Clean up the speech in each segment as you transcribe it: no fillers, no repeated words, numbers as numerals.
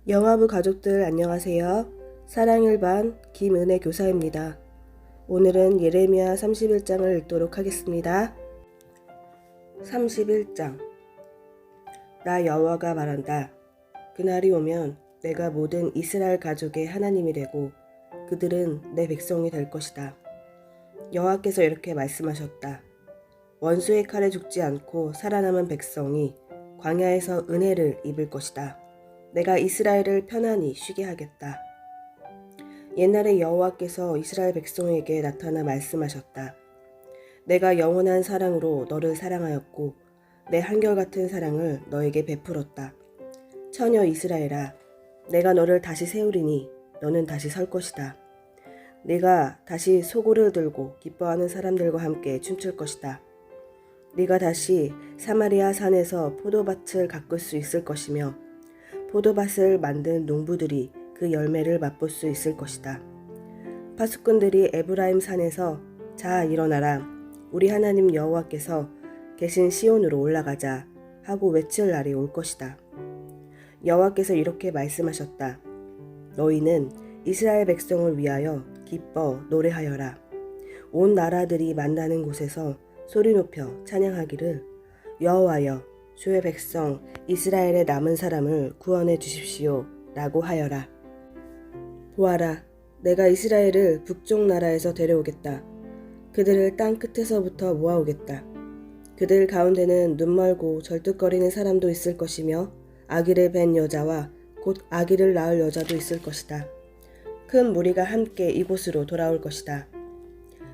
영화부 가족들 안녕하세요. 사랑일반 김은혜 교사입니다. 오늘은 예레미야 31장을 읽도록 하겠습니다. 31장. 나 여호와가 말한다. 그날이 오면 내가 모든 이스라엘 가족의 하나님이 되고 그들은 내 백성이 될 것이다. 여호와께서 이렇게 말씀하셨다. 원수의 칼에 죽지 않고 살아남은 백성이 광야에서 은혜를 입을 것이다. 내가 이스라엘을 편안히 쉬게 하겠다. 옛날에 여호와께서 이스라엘 백성에게 나타나 말씀하셨다. 내가 영원한 사랑으로 너를 사랑하였고 내 한결같은 사랑을 너에게 베풀었다. 처녀 이스라엘아, 내가 너를 다시 세우리니 너는 다시 설 것이다. 네가 다시 소고를 들고 기뻐하는 사람들과 함께 춤출 것이다. 네가 다시 사마리아 산에서 포도밭을 가꿀 수 있을 것이며 포도밭을 만든 농부들이 그 열매를 맛볼 수 있을 것이다. 파수꾼들이 에브라임 산에서 자 일어나라, 우리 하나님 여호와께서 계신 시온으로 올라가자 하고 외칠 날이 올 것이다. 여호와께서 이렇게 말씀하셨다. 너희는 이스라엘 백성을 위하여 기뻐 노래하여라. 온 나라들이 만나는 곳에서 소리 높여 찬양하기를 여호와여 주의 백성 이스라엘의 남은 사람을 구원해 주십시오 라고 하여라. 보아라, 내가 이스라엘을 북쪽 나라에서 데려오겠다. 그들을 땅 끝에서부터 모아오겠다. 그들 가운데는 눈멀고 절뚝거리는 사람도 있을 것이며 아기를 뵌 여자와 곧 아기를 낳을 여자도 있을 것이다. 큰 무리가 함께 이곳으로 돌아올 것이다.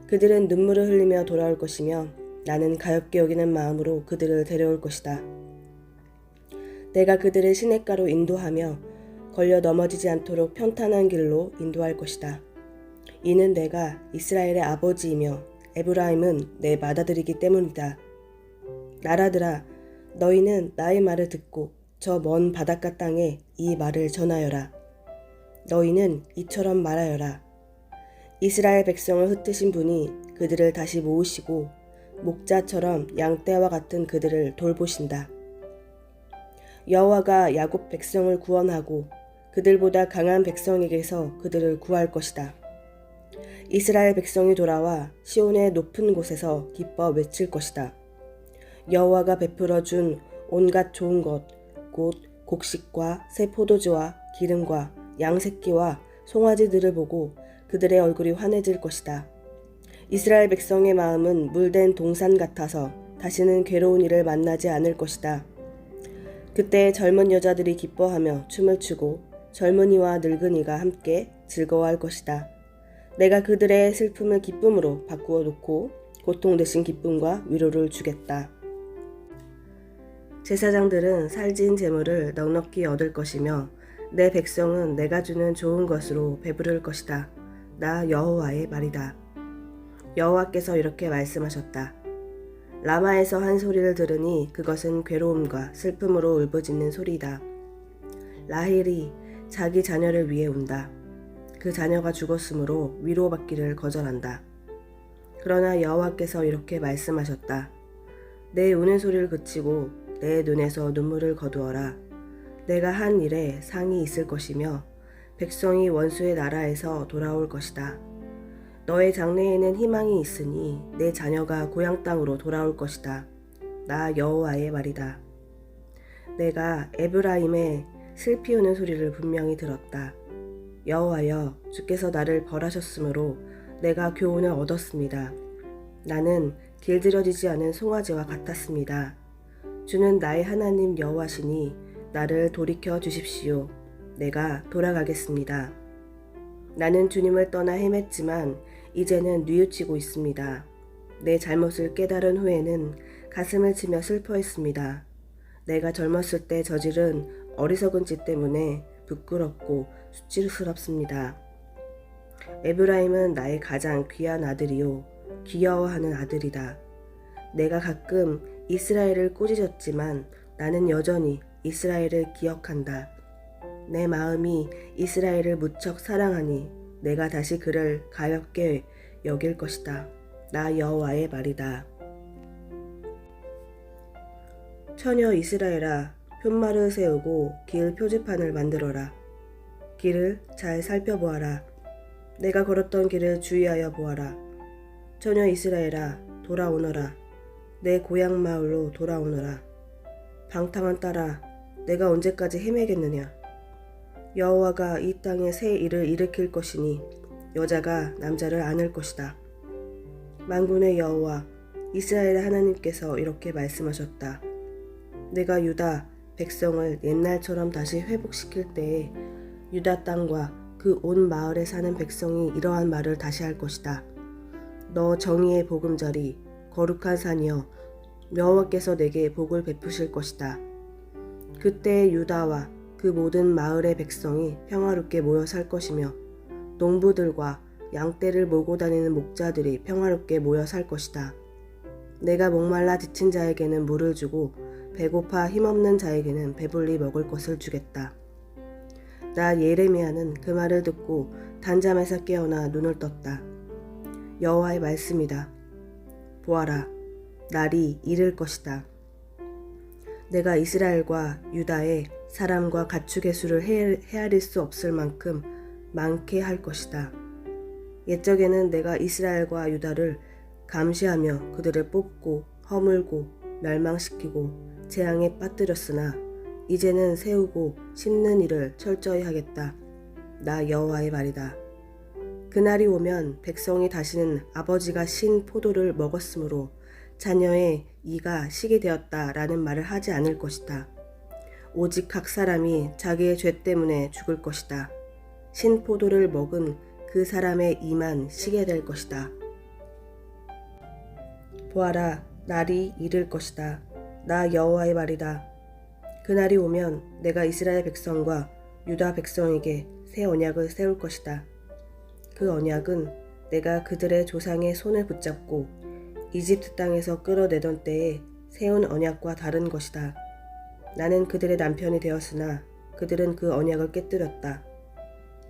그들은 눈물을 흘리며 돌아올 것이며 나는 가엾게 여기는 마음으로 그들을 데려올 것이다. 내가 그들을 시냇가로 인도하며 걸려 넘어지지 않도록 평탄한 길로 인도할 것이다. 이는 내가 이스라엘의 아버지이며 에브라임은 내 맏아들이기 때문이다. 나라들아, 너희는 나의 말을 듣고 저 먼 바닷가 땅에 이 말을 전하여라. 너희는 이처럼 말하여라. 이스라엘 백성을 흩으신 분이 그들을 다시 모으시고 목자처럼 양떼와 같은 그들을 돌보신다. 여호와가 야곱 백성을 구원하고 그들보다 강한 백성에게서 그들을 구할 것이다. 이스라엘 백성이 돌아와 시온의 높은 곳에서 기뻐 외칠 것이다. 여호와가 베풀어 준 온갖 좋은 것, 곧 곡식과 새 포도주와 기름과 양새끼와 송아지들을 보고 그들의 얼굴이 환해질 것이다. 이스라엘 백성의 마음은 물된 동산 같아서 다시는 괴로운 일을 만나지 않을 것이다. 그때 젊은 여자들이 기뻐하며 춤을 추고 젊은이와 늙은이가 함께 즐거워할 것이다. 내가 그들의 슬픔을 기쁨으로 바꾸어 놓고 고통 대신 기쁨과 위로를 주겠다. 제사장들은 살진 재물을 넉넉히 얻을 것이며 내 백성은 내가 주는 좋은 것으로 배부를 것이다. 나 여호와의 말이다. 여호와께서 이렇게 말씀하셨다. 라마에서 한 소리를 들으니 그것은 괴로움과 슬픔으로 울부짖는 소리이다. 라헬이 자기 자녀를 위해 운다. 그 자녀가 죽었으므로 위로받기를 거절한다. 그러나 여호와께서 이렇게 말씀하셨다. 내 우는 소리를 그치고 내 눈에서 눈물을 거두어라. 내가 한 일에 상이 있을 것이며 백성이 원수의 나라에서 돌아올 것이다. 너의 장래에는 희망이 있으니 내 자녀가 고향 땅으로 돌아올 것이다. 나 여호와의 말이다. 내가 에브라임의 슬피 우는 소리를 분명히 들었다. 여호와여, 주께서 나를 벌하셨으므로 내가 교훈을 얻었습니다. 나는 길들여지지 않은 송아지와 같았습니다. 주는 나의 하나님 여호와시니 나를 돌이켜 주십시오. 내가 돌아가겠습니다. 나는 주님을 떠나 헤맸지만 이제는 뉘우치고 있습니다. 내 잘못을 깨달은 후에는 가슴을 치며 슬퍼했습니다. 내가 젊었을 때 저지른 어리석은 짓 때문에 부끄럽고 수치스럽습니다. 에브라임은 나의 가장 귀한 아들이요 귀여워하는 아들이다. 내가 가끔 이스라엘을 꾸짖었지만 나는 여전히 이스라엘을 기억한다. 내 마음이 이스라엘을 무척 사랑하니 내가 다시 그를 가엾게 여길 것이다. 나 여호와의 말이다. 처녀 이스라엘아, 푯말을 세우고 길 표지판을 만들어라. 길을 잘 살펴보아라. 내가 걸었던 길을 주의하여 보아라. 처녀 이스라엘아, 돌아오너라. 내 고향 마을로 돌아오너라. 방탕한 딸아, 내가 언제까지 헤매겠느냐. 여호와가 이 땅에 새 일을 일으킬 것이니 여자가 남자를 안을 것이다. 만군의 여호와 이스라엘의 하나님께서 이렇게 말씀하셨다. 내가 유다 백성을 옛날처럼 다시 회복시킬 때에 유다 땅과 그 온 마을에 사는 백성이 이러한 말을 다시 할 것이다. 너 정의의 보금자리 거룩한 산이여, 여호와께서 내게 복을 베푸실 것이다. 그때 유다와 그 모든 마을의 백성이 평화롭게 모여 살 것이며 농부들과 양떼를 몰고 다니는 목자들이 평화롭게 모여 살 것이다. 내가 목말라 지친 자에게는 물을 주고 배고파 힘없는 자에게는 배불리 먹을 것을 주겠다. 나 예레미야는 그 말을 듣고 단잠에서 깨어나 눈을 떴다. 여호와의 말씀이다. 보아라, 날이 이를 것이다. 내가 이스라엘과 유다의 사람과 가축의 수를 헤아릴 수 없을 만큼 많게 할 것이다. 옛적에는 내가 이스라엘과 유다를 감시하며 그들을 뽑고 허물고 멸망시키고 재앙에 빠뜨렸으나 이제는 세우고 심는 일을 철저히 하겠다. 나 여호와의 말이다. 그날이 오면 백성이 다시는 아버지가 신 포도를 먹었으므로 자녀의 이가 시게 되었다라는 말을 하지 않을 것이다. 오직 각 사람이 자기의 죄 때문에 죽을 것이다. 신 포도를 먹은 그 사람의 이만 시게 될 것이다. 보아라, 날이 이를 것이다. 나 여호와의 말이다. 그날이 오면 내가 이스라엘 백성과 유다 백성에게 새 언약을 세울 것이다. 그 언약은 내가 그들의 조상의 손을 붙잡고 이집트 땅에서 끌어내던 때에 세운 언약과 다른 것이다. 나는 그들의 남편이 되었으나 그들은 그 언약을 깨뜨렸다.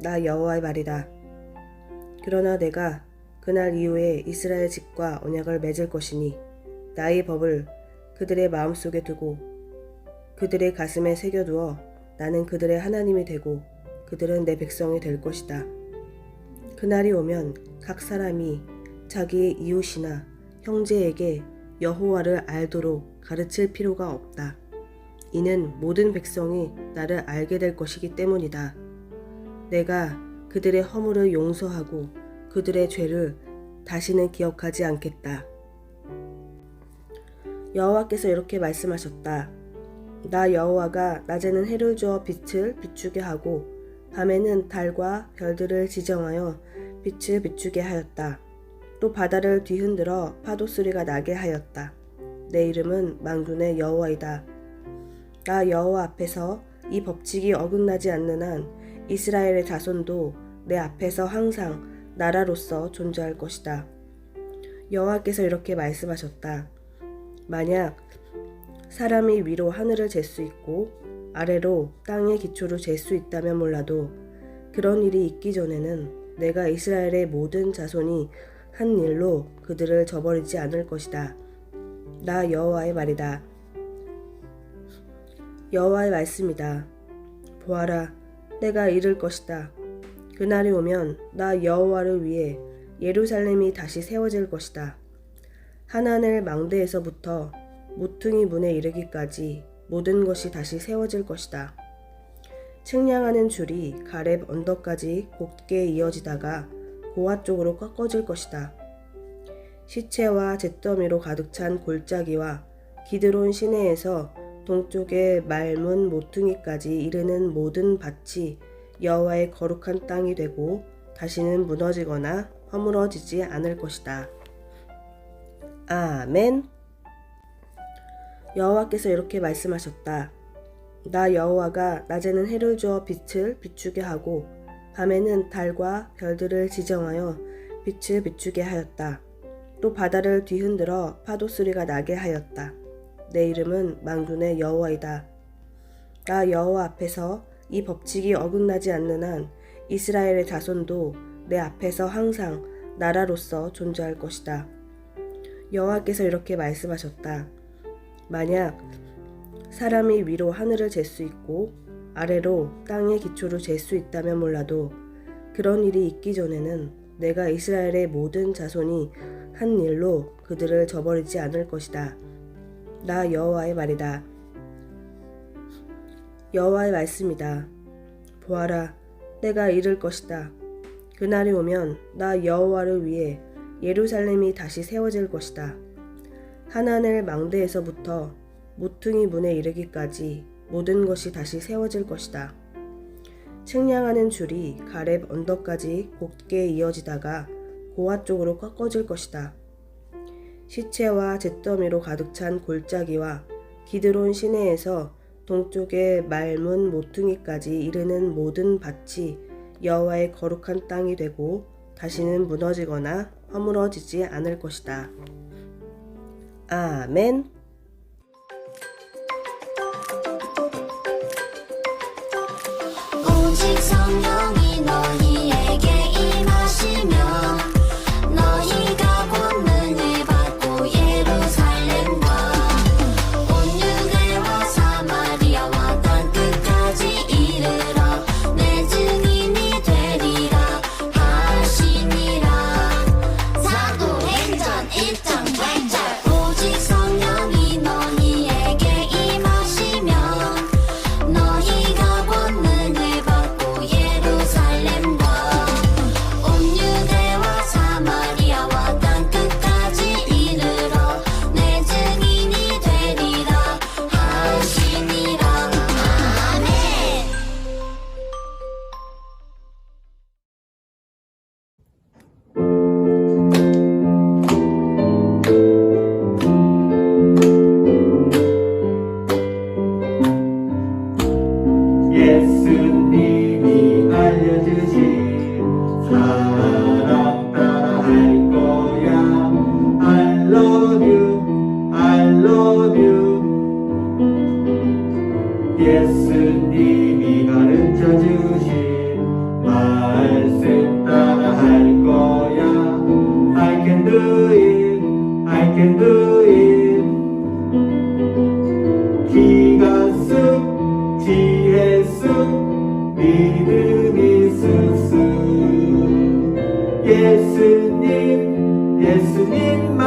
나 여호와의 말이다. 그러나 내가 그날 이후에 이스라엘 집과 언약을 맺을 것이니 나의 법을 그들의 마음속에 두고 그들의 가슴에 새겨두어 나는 그들의 하나님이 되고 그들은 내 백성이 될 것이다. 그날이 오면 각 사람이 자기의 이웃이나 형제에게 여호와를 알도록 가르칠 필요가 없다. 이는 모든 백성이 나를 알게 될 것이기 때문이다. 내가 그들의 허물을 용서하고 그들의 죄를 다시는 기억하지 않겠다. 여호와께서 이렇게 말씀하셨다. 나 여호와가 낮에는 해를 주어 빛을 비추게 하고 밤에는 달과 별들을 지정하여 빛을 비추게 하였다. 또 바다를 뒤흔들어 파도 소리가 나게 하였다. 내 이름은 만군의 여호와이다. 나 여호와 앞에서 이 법칙이 어긋나지 않는 한 이스라엘의 자손도 내 앞에서 항상 나라로서 존재할 것이다. 여호와께서 이렇게 말씀하셨다. 만약 사람이 위로 하늘을 잴 수 있고 아래로 땅의 기초를 잴 수 있다면 몰라도 그런 일이 있기 전에는 내가 이스라엘의 모든 자손이 한 일로 그들을 저버리지 않을 것이다. 나 여호와의 말이다. 여호와의 말씀이다. 보아라, 내가 이를 것이다. 그날이 오면 나 여호와를 위해 예루살렘이 다시 세워질 것이다. 하나넬 망대에서부터 모퉁이 문에 이르기까지 모든 것이 다시 세워질 것이다. 측량하는 줄이 가렙 언덕까지 곧게 이어지다가 고아 쪽으로 꺾어질 것이다. 시체와 잿더미로 가득 찬 골짜기와 기드론 시내에서 동쪽의 맑은 모퉁이까지 이르는 모든 밭이 여호와의 거룩한 땅이 되고 다시는 무너지거나 허물어지지 않을 것이다. 아멘. 여호와께서 이렇게 말씀하셨다. 나 여호와가 낮에는 해를 주어 빛을 비추게 하고 밤에는 달과 별들을 지정하여 빛을 비추게 하였다. 또 바다를 뒤흔들어 파도 소리가 나게 하였다. 내 이름은 만군의 여호와이다. 나 여호와 앞에서 이 법칙이 어긋나지 않는 한 이스라엘의 자손도 내 앞에서 항상 나라로서 존재할 것이다. 여호와께서 이렇게 말씀하셨다. 만약 사람이 위로 하늘을 잴 수 있고 아래로 땅의 기초로 잴 수 있다면 몰라도 그런 일이 있기 전에는 내가 이스라엘의 모든 자손이 한 일로 그들을 저버리지 않을 것이다. 나 여호와의 말이다. 여호와의 말씀이다. 보아라, 때가 이를 것이다. 그날이 오면 나 여호와를 위해 예루살렘이 다시 세워질 것이다. 하나넬 망대에서부터 모퉁이 문에 이르기까지 모든 것이 다시 세워질 것이다. 측량하는 줄이 가렙 언덕까지 곧게 이어지다가 고아 쪽으로 꺾어질 것이다. 시체와 잿더미로 가득 찬 골짜기와 기드론 시내에서 동쪽의 말문 모퉁이까지 이르는 모든 밭이 여호와의 거룩한 땅이 되고 다시는 무너지거나 허물어지지 않을 것이다. 아멘. 오직 성령이 너희에게 임하시면 너희가 권능을 받고 예루살렘과 온 유대와 사마리아와 땅끝까지 이르러 내 증인이 되리라 하시니라. 사도행전 1장 8절. 오직 성령이 너희에게 임하시면 너희가 권능을 받고 예루살렘과 온 유대와 사마리아와 땅끝까지 이르러 내 증인이 되리라 하시니라. 아멘. 예수님이 알려주신 사랑 따라 할 거야. I love you, I love you. 예수님이 가르쳐 주신 말씀 따라 할 거야. I can do it, I can do it. 기가 쑥 지혜 쑥 믿음이 쑥쑥. 예수님만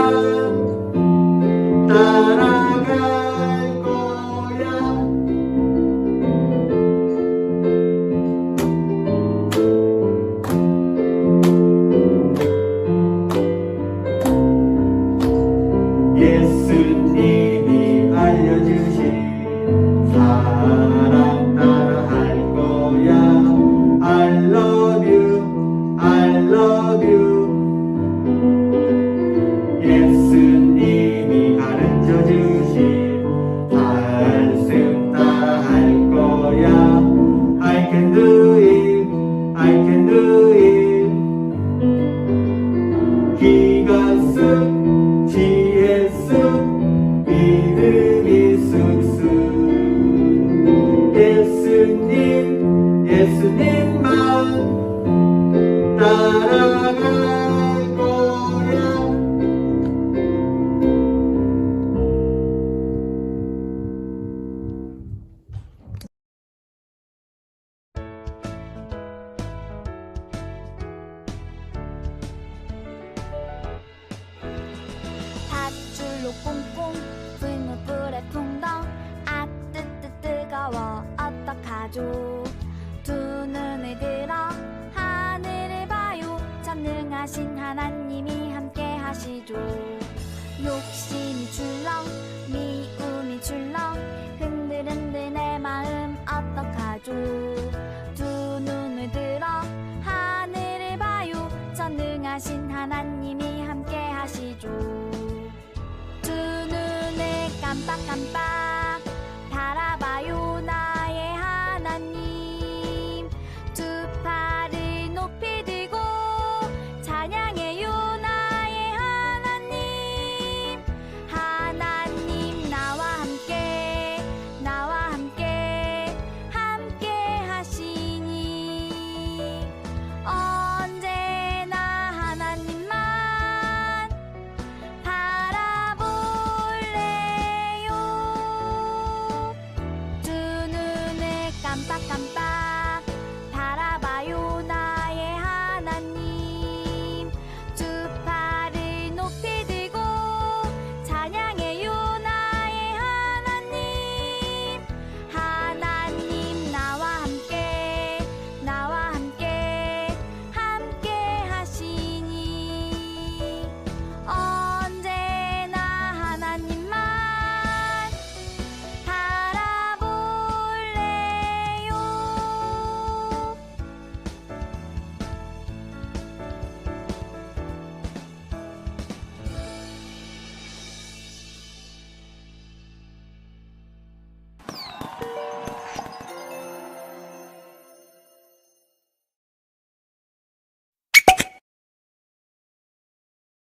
따라갈 거야. 예수님이 알려주신 사랑 따라 할 거야. I love you, I love you. 예수님이 가르쳐 주신 말씀 따라 할 거야. I can do it, I can do it. 기가 쑥 지혜 쑥 믿음이 쑥쑥. 예수님만 따라갈 거야. 밧줄로 꽁꽁 불물 불에 풍덩 아 뜨거워 어떡하죠. 두 눈을 들어 하늘을 봐요. 전능하신 하나님이 함께 하시죠. 욕심이 출렁 미움이 출렁 흔들흔들 내 마음 어떡하죠. 두 눈을 들어 하늘을 봐요. 전능하신 하나님이 함께 하시죠. 두 눈을 깜빡깜빡